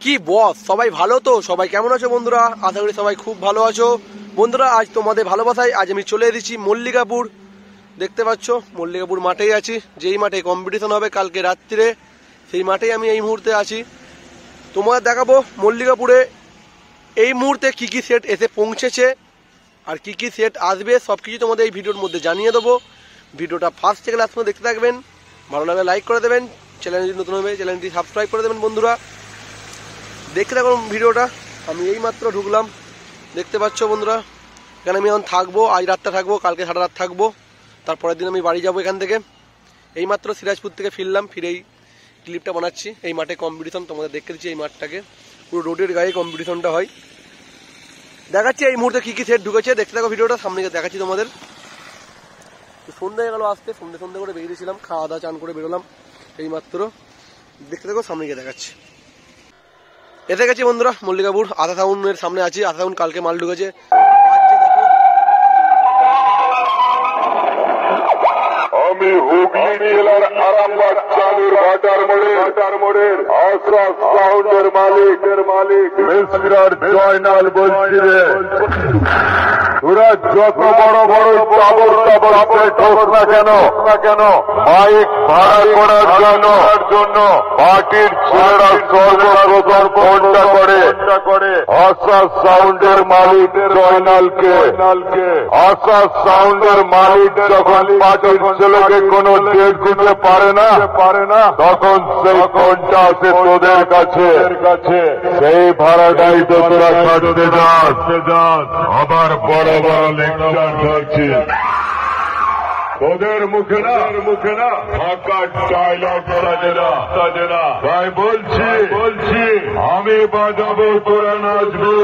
কি বস, সবাই ভালো তো? সবাই কেমন আছো বন্ধুরা? আশা করি সবাই খুব ভালো আছো বন্ধুরা। আজ তোমাদের ভালোবাসায় আজ আমি চলে এসেছি মল্লিকাপুর। দেখতে পাচ্ছ মল্লিকাপুর মাঠেই আছি, যেই মাঠে কম্পিটিশন হবে কালকে রাত্রিরে, সেই মাঠেই আমি এই মুহূর্তে আছি। তোমাদের দেখাবো মল্লিকাপুরে এই মুহূর্তে কি কি সেট এসে পৌঁছেছে আর কি কি সেট আসবে, সব কিছু তোমাদের এই ভিডিওর মধ্যে জানিয়ে দেবো। ভিডিওটা ফার্স্ট থেকে লাস্ট পর্যন্ত দেখতে থাকবেন। ভালো লাগলে লাইক করে দেবেন, চ্যানেল যদি নতুন হবে চ্যানেলটি সাবস্ক্রাইব করে দেবেন বন্ধুরা। দেখতে থাকুন ভিডিওটা। আমি এই মাত্র ঢুকলাম, দেখতে পাচ্ছ বন্ধুরা। এখানে আমি এখন থাকবো, আজ রাতটা থাকবো, কালকে সারা রাত থাকবো, তারপরের দিন আমি বাড়ি যাবো এখান থেকে। এই মাত্র সিরাজপুর থেকে ফিরলাম, ফিরেই ক্লিপটা বানাচ্ছি। এই মাঠে কম্পিটিশন তোমাদের দেখতে দিচ্ছি। এই মাঠটাকে পুরো রোডের গায়ে কম্পিটিশনটা হয়। দেখাচ্ছি এই মুহূর্তে কী কী সেট ঢুকেছে, দেখতে থাকো ভিডিওটা। সামনে দেখাচ্ছি তোমাদের। সন্ধ্যা হয়ে গেলো আসতে, সন্ধ্যে করে বেরিয়েছিলাম, খাওয়া দাওয়া চান করে বেরোলাম এই মাত্র। দেখতে থাকো, সামনে গিয়ে দেখাচ্ছি। এসে গেছি বন্ধুরা মল্লিকাপুর, আধা টাউনের সামনে আছি। আধা টাউন কালকে মাল ঢুকেছে। আমি হুগলি জেলার আরামবাগ চালুর ঘাটার মোড়ের আশরাফ সাউন্ডের মালিক মিস্টার জয়নাল বলছি রে, তোরা যত বড় বড় চাবর ঠোক না কেন মাইক ভাড়া করার জন্য পার্টির ছেলেরা সর্বপ্রথম ফোনটা করে আশরাফ সাউন্ডের মালিক জয়নালকে। আশরাফ সাউন্ডের মালিক যখন পার্টির ছেলেকে কোনো ডেট দিতে পারে না তখন সেই ফোনটা আসে তোদের কাছে। সেই ভাড়াটাই তো তোরা কাটতে যাস, আবার বড় বড় লেকচার ধরছি তোদের মুখে না ফাঁকা ডায়লগ সাজে না। তাই বলছি আমি বাজাবো, তোরা নাচবি।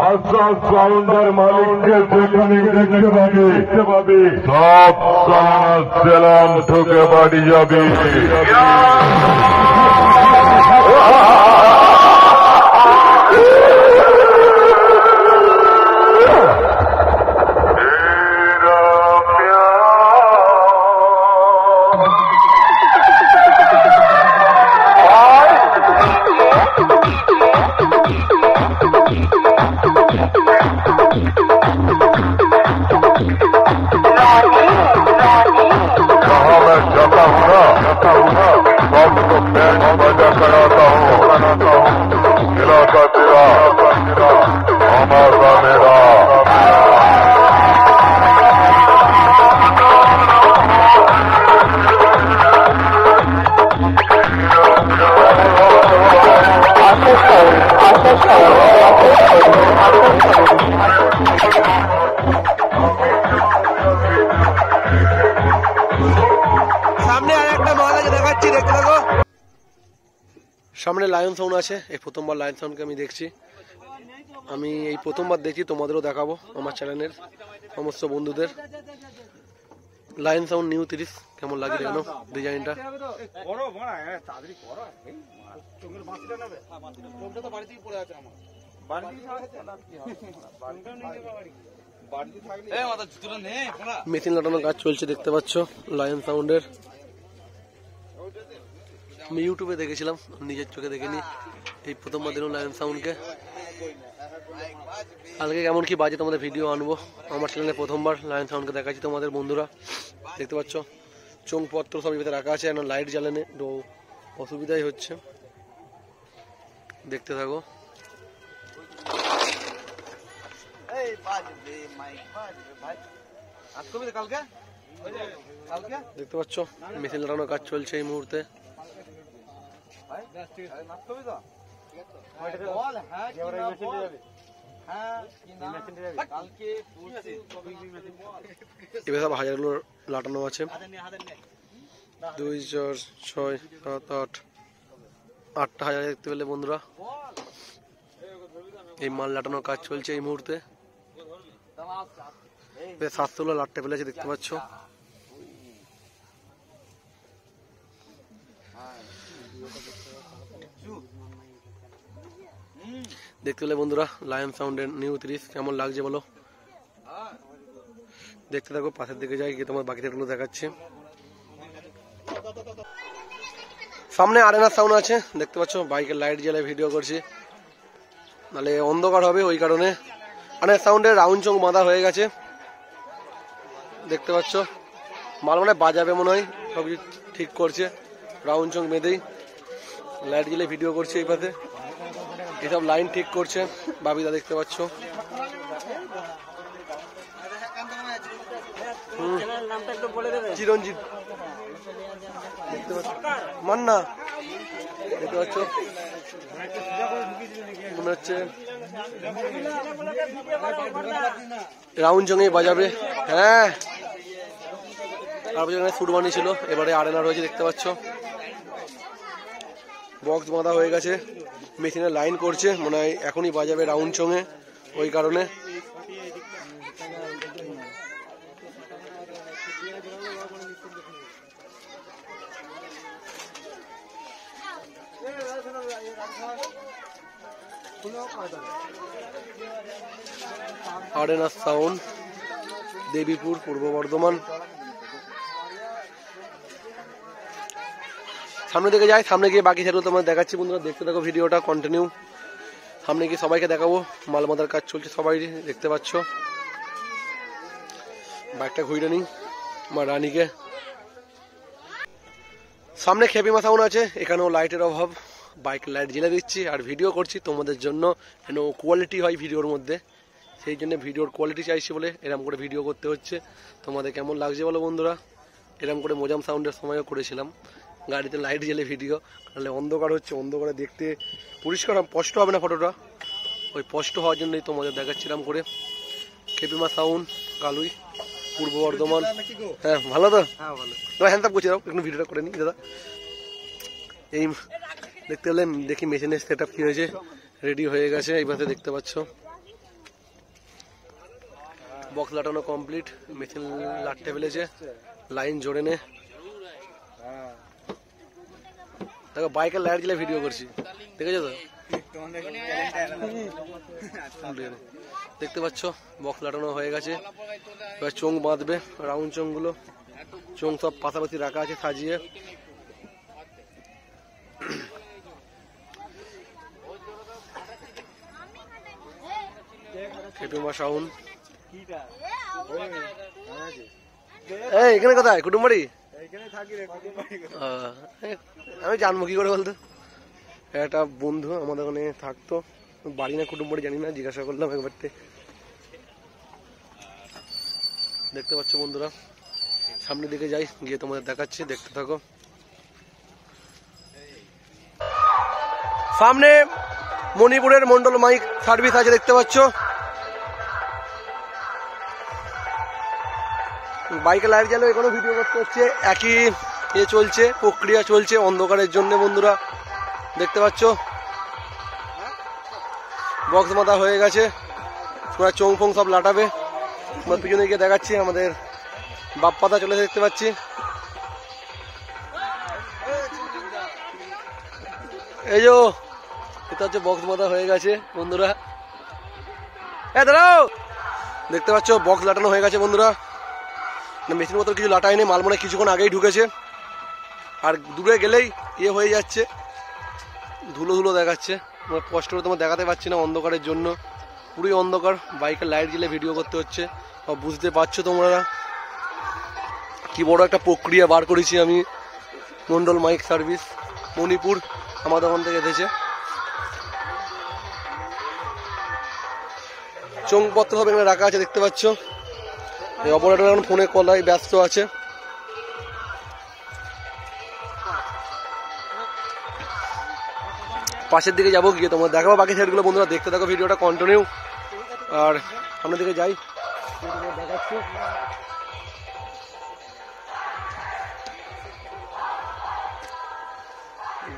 আশরাফ সাউন্ডের মালিককে যেখানে দেখতে পাবি সব সালাম ঠুকে বাড়ি যাবি। सबको बैंड बजा कराता हूँ, इलाका तेरा हमारा मेरा। সামনে আর একটা মাল আছে, দেখাচ্ছি, দেখতে থাকো। সামনে লায়ন সাউন্ড আছে। এই প্রথমবার লায়ন সাউন্ডকে আমি দেখছি। আমি এই প্রথমবার দেখছি, তোমাদেরও দেখাবো আমার চ্যানেলের সমস্ত বন্ধুদের। লায়ন সাউন্ড নিউ 30 কেমন লাগে দেখো ডিজাইনটা। মেশিন লাগানোর কাজ চলছে, দেখতে পাচ্ছ লায়ন সাউন্ডের। আমি ইউটিউবে দেখেছিলাম, নিজের চোখে দেখিনি। এই প্রথমবার দিন লায়ন সাউন্ডকে। কালকে কেমন কি বাজে তোমাদের ভিডিও আনবো। আমার চ্যানেলে প্রথমবার লায়ন সাউন্ডকে দেখাচ্ছি তোমাদের বন্ধুরা। দেখতে পাচ্ছ চোংপত্র সব ভিতরে রাখা আছে, এখন লাইট জ্বালানে একটু অসুবিধাই হচ্ছে। দেখতে থাকো। দেখতে পাচ্ছ মেশিন লাগানোর কাজ চলছে এই মুহূর্তে। এবার সব হাজারগুলো লাটানো আছে। 2 4 6 7 8 8টা হাজার দেখতে পেলে বন্ধুরা। এই মাল লাটানোর কাজ চলছে এই মুহূর্তে। 700 লাটতে ফেলেছে, দেখতে পাচ্ছ। দেখতে পেলে বন্ধুরা লায়ন সাউন্ডের নিউ 30 কেমন লাগছে বলো। দেখতে থাকো, পাশের দিকে যাই গিয়ে তোমার বাকি সেটগুলো দেখাচ্ছে। সামনে আরেনার সাউন্ড আছে দেখতে পাচ্ছ, বাইকের লাইট জ্বালিয়ে ভিডিও করছি, নাহলে অন্ধকার হবে ওই কারণে। আরেনার সাউন্ডের রাউন্ড চোখ বাঁধা হয়ে গেছে দেখতে পাচ্ছ, মাল মনে হয় বাজাবে মনে হয়, সব কিছু ঠিক করছে, রাউন্ড চোখ বেঁধেই লাইট জ্বালিয়ে ভিডিও করছে। এই পাশে এসব লাইন ঠিক করছে বাবিদা দেখতে পাচ্ছ। চিরঞ্জিত দেখতে পাচ্ছ, মান্না দেখতে পাচ্ছ, মনে হচ্ছে রাউন্ড চঙে বাজাবে। হ্যাঁ, তারপর সুর বানিয়েছিল, এবারে আরেনা রয়েছে দেখতে পাচ্ছ, বক্স বাঁধা হয়ে গেছে, মেশিনে লাইন করছে, মনে হয় এখনই বাজাবে রাউন্ড চঙে ওই কারণে। আরেনা সাউন্ড, দেবীপুর, পূর্ব বর্ধমান। সামনে দিকে যাই, সামনে গিয়ে বাকি সেগুলো তোমাদের দেখাচ্ছি বন্ধুরা, দেখতে থাকো ভিডিওটা কন্টিনিউ। সামনে গিয়ে সবাইকে দেখাবো, মাল মাদার কাজ চলছে সবাই দেখতে পাচ্ছ। বাইকটা ঘুরে নিই আমার রানীকে। সামনে খেপিমা সাউন্ড আছে, এখানেও লাইটের অভাব, বাইক লাইট জ্বেলে দিচ্ছি আর ভিডিও করছি তোমাদের জন্য, যেন কোয়ালিটি হয় ভিডিওর মধ্যে, সেই জন্য ভিডিওর কোয়ালিটি চাইছি বলে এরকম করে ভিডিও করতে হচ্ছে। তোমাদের কেমন লাগছে বলো বন্ধুরা, এরকম করে মোজাম সাউন্ডের সময়ও করেছিলাম, গাড়িতে লাইট জ্বেলে ভিডিও, নাহলে অন্ধকার হচ্ছে, অন্ধকারে দেখতে পরিষ্কার স্পষ্ট হবে না ফটোটা, ওই স্পষ্ট হওয়ার জন্যই তোমাদের দেখাচ্ছিলাম করে। খেপিমা সাউন্ড, কালুই, পূর্ব বর্ধমান। হ্যাঁ ভালো তো, হ্যান্ড আপ করছি, একটু ভিডিওটা করে নিই দাদা। এই দেখতে পেলে দেখি মেশিনের সেট আপ কি হয়েছে, রেডি হয়ে গেছে, এইভাবে দেখতে পাচ্ছ, বক্স লাটানো কমপ্লিট, মেশিন লাটতে ফেলেছে, লাইন জোড়ে নে। দেখো বাইকের লাইট জ্বালিয়ে ভিডিও করছি, দেখেছো তো, দেখতে পাচ্ছ বক্স লাটানো হয়ে গেছে। এবার চোঙ বাঁধবে, রাউন্ড চোঙগুলো, চোঙ সব পাশাপাশি রাখা আছে সাজিয়ে। খেপিমা সাউন্ড। এই এখানে কোথায় কুটুমবাড়ি? আমি জানবো কি করে বলতো, একটা বন্ধু আমাদের ওখানে থাকতো, বাড়ি না কুটুমবাড়ি জানি না, জিজ্ঞাসা করলাম একবারতে। দেখতে পাচ্ছ বন্ধুরা, সামনের দিকে যাই, গিয়ে তোমাদের দেখাচ্ছি, দেখতে থাকো। সামনে মণিপুরের মন্ডল মাইক সার্ভিস আছে দেখতে পাচ্ছ, বাইকে লাইট জ্বালিয়ে এখনো ভিডিও করতে হচ্ছে, একই চলছে, প্রক্রিয়া চলছে অন্ধকারের জন্য বন্ধুরা দেখতে পাচ্ছ। বক্স মাথা হয়ে গেছে, পুরো চোং ফোং সব লাটাবে। আমার পিছনে গিয়ে দেখাচ্ছি, আমাদের বাপ পাতা চলে দেখতে পাচ্ছি। এই যে এটা হচ্ছে বক্স মাথা হয়ে গেছে বন্ধুরা, দাঁড়াও দেখতে পাচ্ছ বক্স লাটানো হয়ে গেছে বন্ধুরা। মেশিন মতো কিছু লাটায়নি, মাল মনে কিছুক্ষণ আগেই ঢুকেছে, আর দূরে গেলেই হয়ে যাচ্ছে, ধুলো ধুলো দেখাচ্ছে, কষ্ট করে তোমার দেখাতে পারছি না অন্ধকারের জন্য, পুরোই অন্ধকার, বাইকের লাইট জ্বেলে ভিডিও করতে হচ্ছে। বুঝতে পারছো তোমরা কি বড় একটা প্রক্রিয়া বার করেছি আমি। মন্ডল মাইক সার্ভিস মণিপুর আমাদের ওখান থেকে এসেছে। চোঙপত্র সব এখানে রাখা আছে দেখতে পাচ্ছ। এই অপারেটর এখন ফোনে কলায় ব্যস্ত আছে। পাশের দিকে যাবো, গিয়ে তোমার দেখাবো বাকি সাইডগুলো বন্ধুরা, দেখতে থাকো ভিডিওটা কন্টিনিউ। আর সামনের দিকে যাই, দেখাচ্ছি।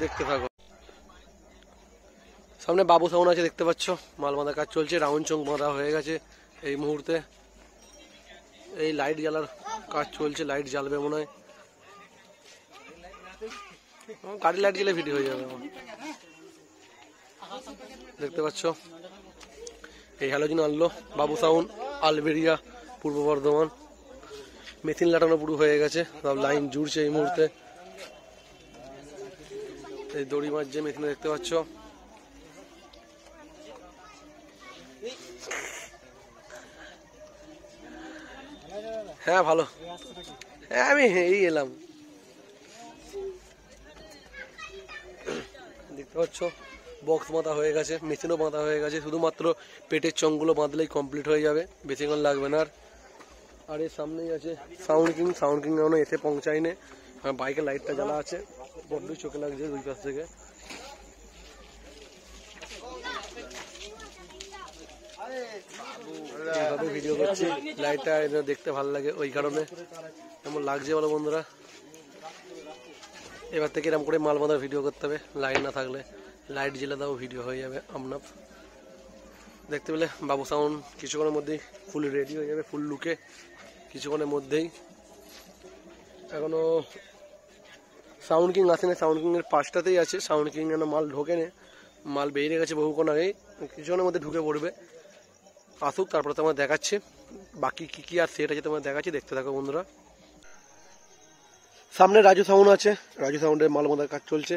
দেখতে থাকো। সামনে বাবু সাউন্ড আছে দেখতে পাচ্ছ, মাল বাঁধা কাজ চলছে, রাউন্ড চোঙ বাঁধা হয়ে গেছে এই মুহূর্তে। এই লাইট জ্বালার কাজ চলছে, লাইট জ্বালবে মনে হয়, গাড়ি লাইট জ্বালে ভিডিও হয়ে যাবে দেখতে পাচ্ছ। এই হ্যালোজিন আনলো বাবু সাউন্ড, আলবেরিয়া, পূর্ব বর্ধমান। মেশিন লাটানো পুরো হয়ে গেছে, সব লাইন জুড়ছে এই মুহূর্তে। এই দড়ি মাছ যে মেশিনে দেখতে পাচ্ছ। হ্যাঁ ভালো, হ্যাঁ আমি এই এলাম। দেখতে পাচ্ছ বক্স বাঁধা হয়ে গেছে, মেশিনও বাঁধা হয়ে গেছে, শুধুমাত্র পেটের চংগুলো বাঁধলেই কমপ্লিট হয়ে যাবে, বেশিক্ষণ লাগবে না। আর এর সামনেই আছে সাউন্ড কিং। সাউন্ড কিং এখনো এসে পৌঁছায়নি, বাইকের লাইটটা জ্বালা আছে, বড্ডই চোখে লাগছে দুই পাশ থেকে। এইভাবে ভিডিও করছি, লাইটটা দেখতে ভালো লাগে ওই কারণে। কেমন লাগছে বলো বন্ধুরা? এবার থেকে এরকম করে মাল বাঁধার ভিডিও করতে হবে, লাইট না থাকলে। লাইট জ্বেলে দাও, ভিডিও হয়ে যাবে আপনার। দেখতে পেলে বাবু সাউন্ড কিছুক্ষণের মধ্যেই ফুল রেডি হয়ে যাবে, ফুল লুকে কিছুক্ষণের মধ্যেই। এখনো সাউন্ড কিং আসেনি, সাউন্ড কিং এর পাশটাতেই আছে। সাউন্ড কিং এখনো মাল ঢোকেনি, মাল বেরিয়ে গেছে বহুক্ষণ আগেই, কিছুক্ষণের মধ্যে ঢুকে পড়বে। আসুক, তারপরে তোমার দেখাচ্ছি বাকি কি কি আর সেট আছে তোমার দেখাচ্ছি, দেখতে থাকো বন্ধুরা। সামনে রাজু সাউন্ড আছে, রাজু সাউন্ডের মাল বাঁধার কাজ চলছে।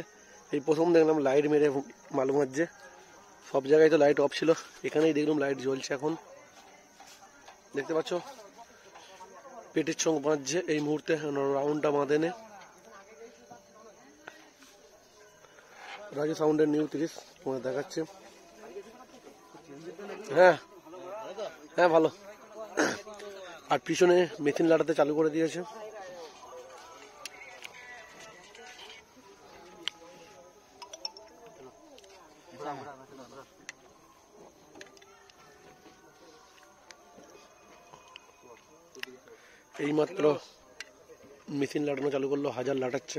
এই প্রথম দেখলাম লাইট মেরে মাল বাঁধছে, সব জায়গায় তো লাইট অফ ছিল, এখানেই দেখলাম লাইট জ্বলছে। এখন দেখতে পাচ্ছ পেটের চং বাঁধছে এই মুহূর্তে, রাউন্ডটা বাঁধেনে। রাজু সাউন্ডের নিউ 30 তোমার দেখাচ্ছে। হ্যাঁ হ্যাঁ ভালো। আর পিছনে মেশিন লাটাতে চালু করে দিয়েছে। এইমাত্র মেশিন লাটানো চালু করলো, হাজার লাটাচ্ছে।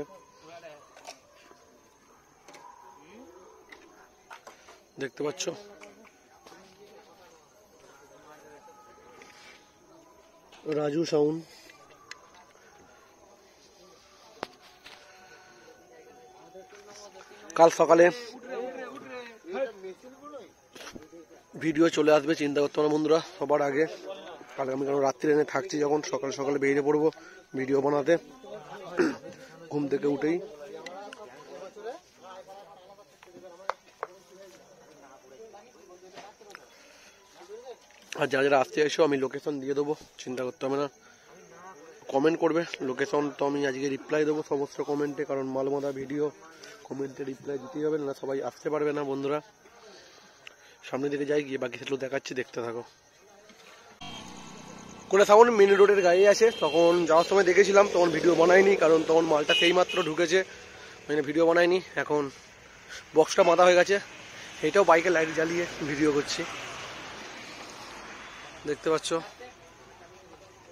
দেখতে পাচ্ছ রাজু সাউন্ড। কাল সকালে ভিডিও চলে আসবে, চিন্তা করতে হবে না বন্ধুরা সবার আগে। কালকে আমি কারণ রাত্রি এনে থাকছি, যখন সকাল সকালে বেরিয়ে পড়বো ভিডিও বানাতে ঘুম থেকে উঠেই। আর যারা যারা আসতে এসো আমি লোকেশন দিয়ে দেবো, চিন্তা করতে হবে না। কমেন্ট করবে, লোকেশন তো আমি আজকে রিপ্লাই দেবো সমস্ত কমেন্টে, কারণ মালমাদা ভিডিও কমেন্টে রিপ্লাই দিতেই হবে, না সবাই আসতে পারবে না বন্ধুরা। সামনের দিকে যাই, গিয়ে বাকি সেগুলো দেখাচ্ছি, দেখতে থাকো। কোন সাউন্ড মেন রোডের গাড়ি আছে, তখন যাওয়ার সময় দেখেছিলাম, তখন ভিডিও বানাইনি, কারণ তখন মালটা সেই মাত্র ঢুকেছে, মানে ভিডিও বানাইনি। এখন বক্সটা বাঁধা হয়ে গেছে, এইটাও বাইকে লাইট জ্বালিয়ে ভিডিও করছি। দেখতে পাচ্ছ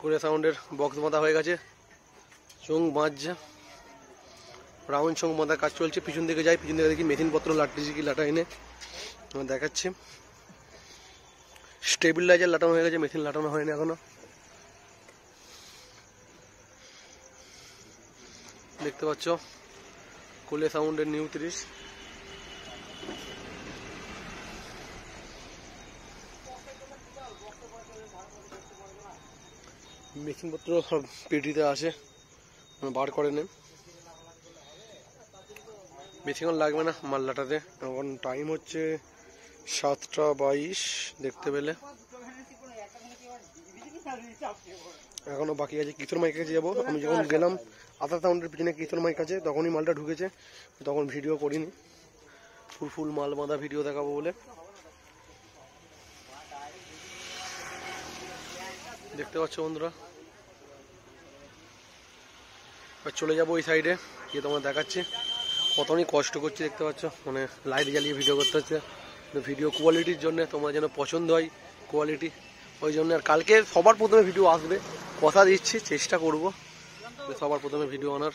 কোরিয়া সাউন্ডের বক্স বাঁধা হয়ে গেছে, চোং বাঁধছে, রাউন্ড চোং বাঁধার কাজ চলছে। পিছন দিকে যাই, পিছন দিকে দেখি মেশিনপত্র লাটতেছি কি লাটা এনে দেখাচ্ছি। স্টেবিলাইজার লাটানো হয়ে গেছে, মেশিন লাটানো হয়নি এখনো। দেখতে পাচ্ছ কোরিয়া সাউন্ডের নিউ 30। মেশিনপত্র সব পেটিতে আছে, বার করে নেন, বেশিক্ষণ লাগবে না মাল লাটাতে। এখন টাইম হচ্ছে 7টা 22 দেখতে পেলে। এখনো বাকি আছে, কিশোর মাইক কাছে যাবো। আমি যখন গেলাম আধার সাউন্ডের পিছনে কিশোর মাইক আছে, তখনই মালটা ঢুকেছে, তখন ভিডিও করিনি, ফুল মাল বাঁধা ভিডিও দেখাবো বলে। দেখতে পাচ্ছ বন্ধুরা, চলে যাবো ওই সাইডে, গিয়ে তোমার দেখাচ্ছি কতখানি কষ্ট করছি। দেখতে পাচ্ছ মানে লাইট জ্বালিয়ে ভিডিও করতে হচ্ছে, ভিডিও কোয়ালিটির জন্য, তোমার যেন পছন্দ হয় কোয়ালিটি, ওই জন্য। আর কালকে সবার প্রথমে ভিডিও আসবে, কথা দিচ্ছি, চেষ্টা করব সবার প্রথমে ভিডিও আনার।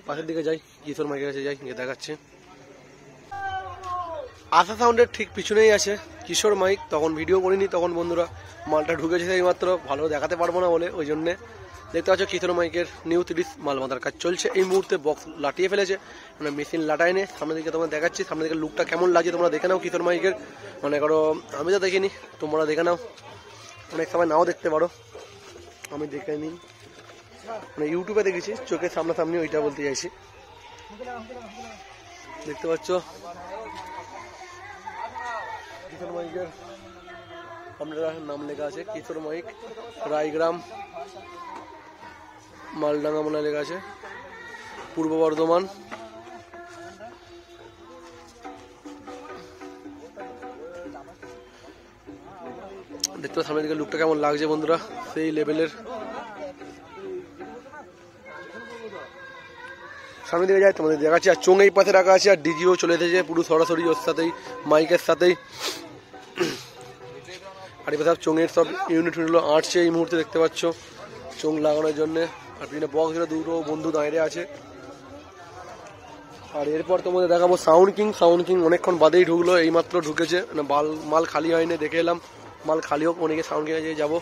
পাশের দিকে যাই, কিশোর মাইকের কাছে যাই, গিয়ে দেখাচ্ছি। আশা সাউন্ডের ঠিক পিছনেই আছে কিশোর মাইক, তখন ভিডিও করিনি, তখন বন্ধুরা মালটা ঢুকেছে সেই মাত্র, ভালো দেখাতে পারবো না বলে, ওই জন্যে। দেখতে পাচ্ছ কিশোর মাইকের নিউ 30 মাল বাঁধার কাজ চলছে। এই মুহূর্তে বক্স লাটিয়ে ফেলেছে, মানে মেশিন লাটায় নে। সামনের দিকে তোমরা দেখাচ্ছি, সামনের দিকে লুকটা কেমন লাগছে তোমরা দেখে নাও কিশোর মাইকের। মনে করো আমি তো দেখিনি, তোমরা দেখে নাও, অনেক সময় নাও দেখতে পারো, আমি দেখে নিই, মানে ইউটিউবে দেখেছি, চোখের সামনাসামনি, ওইটা বলতে চাইছি। দেখতে পাচ্ছ কিশোর মাইকের আপনার নাম লেখা আছে, কিশোর মাইক, রায়গ্রাম, মালডাঙ্গা মনে লেখা আছে, পূর্ব বর্ধমান। দেখতে পাচ্ছ সামনের দিকে লুকটা কেমন লাগছে বন্ধুরা, সেই লেভেলের। সামনের দিকে যাই তোমাদের দেখাচ্ছি। আর চোঙ এই পাশে রাখা আছে, আর ডিজিও চলে এসেছে পুরো সরাসরি ওর সাথেই, মাইকের সাথেই। আর এবার সব চোঙের সব ইউনিট গুলো আঁটছে এই মুহূর্তে, দেখতে পাচ্ছ চোঙ লাগানোর জন্য। আর পিছনে বক্স দুটো বন্ধু দাঁড়িয়ে আছে। আর এরপর তোমাদের দেখাবো সাউন্ড কিং। সাউন্ড কিং অনেকক্ষণ বাদেই ঢুকলো, এইমাত্র ঢুকেছে, মাল খালি হয়নি, দেখে এলাম মাল খালি হোক, অনেকে সাউন্ড কিনে যেয়ে যাবো।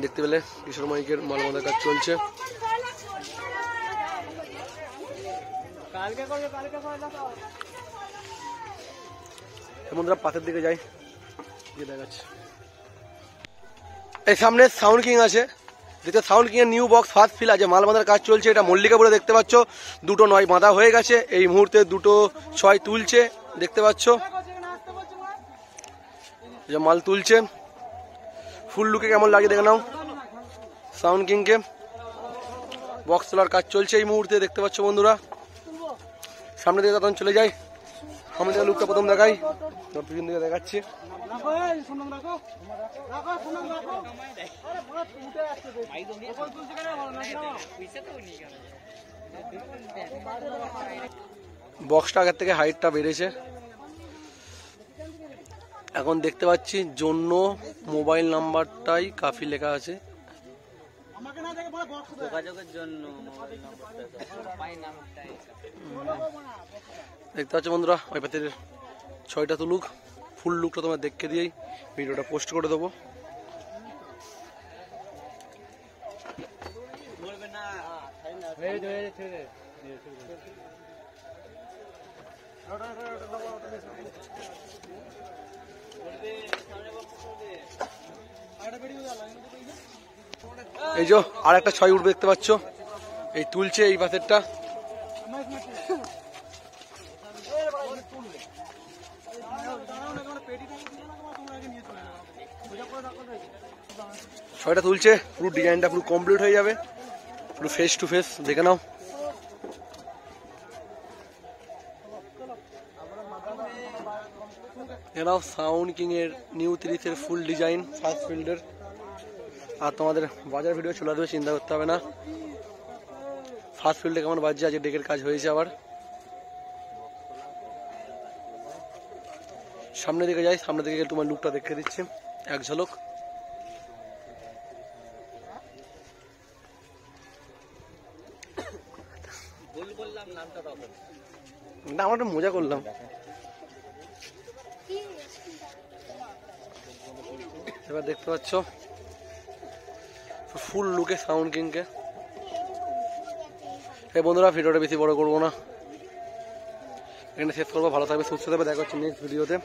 দেখতে পেলে কিশোর মাইকের মাল বাঁধার কাজ চলছে। বন্ধুরা পাশের দিকে যাই, গিয়ে দেখাচ্ছি। এই সামনে সাউন্ড কিং আছে, দেখতে সাউন্ড কিং এর নিউ বক্স ফার্স্ট ফিল আছে, মাল বাঁধার কাজ চলছে। এটা মল্লিকাপুরে দেখতে পাচ্ছ, 2টো 9 বাঁধা হয়ে গেছে, এই মুহূর্তে 2টো 6 তুলছে, দেখতে পাচ্ছ যে মাল তুলছে। ফুল লুকে কেমন লাগে দেখে নাও সাউন্ড কিং কে। বক্স তোলার কাজ চলছে এই মুহূর্তে, দেখতে পাচ্ছ বন্ধুরা। সামনে দিকে তখন চলে যাই, সামনে দিকে লুকটা প্রথম দেখাই, পিছন দিকে দেখাচ্ছি। বক্সটা আগের থেকে হাইটটা বেড়েছে। এখন দেখতে পাচ্ছি জন্য মোবাইল নাম্বারটাই কাফি লেখা আছে, যোগাযোগের জন্য দেখতে পাচ্ছ বন্ধুরা। ওই পাতের 6টা তুলুক, ফুল লুকটা তোমার দেখে দিয়েই ভিডিওটা পোস্ট করে দেবো। এই যে আর একটা 6 উঠবে, দেখতে পাচ্ছ এই তুলছে এই পাশেরটা। ছয়টা তুলছে, পুরো ডিজাইনটা পুরো কমপ্লিট হয়ে যাবে, পুরো ফেস টু ফেস দেখে নাও। এরাও সাউন্ড কিং এর নিউ 30 এর ফুল ডিজাইন ফার্স্ট ফিল্ডের। আর তোমাদের বাজার ভিডিও চলে আসবে, চিন্তা করতে হবে না। ফার্স্ট ফিল্ডে কেমন বাজছে, আজকে ডেকের কাজ হয়েছে আবার। সামনের দিকে যাই, সামনের দিকে তোমার লুকটা দেখে দিচ্ছি এক ঝলক। না আমরা একটু মজা করলাম। এবার দেখতে পাচ্ছ ফুল লুকে সাউন্ড কিং কে। এই বন্ধুরা ভিডিওটা বেশি বড় করবো না, এখানে শেষ করবো। ভালো থাকবে, সুস্থ থাকবে, দেখা হচ্ছে নেক্সট ভিডিওতে।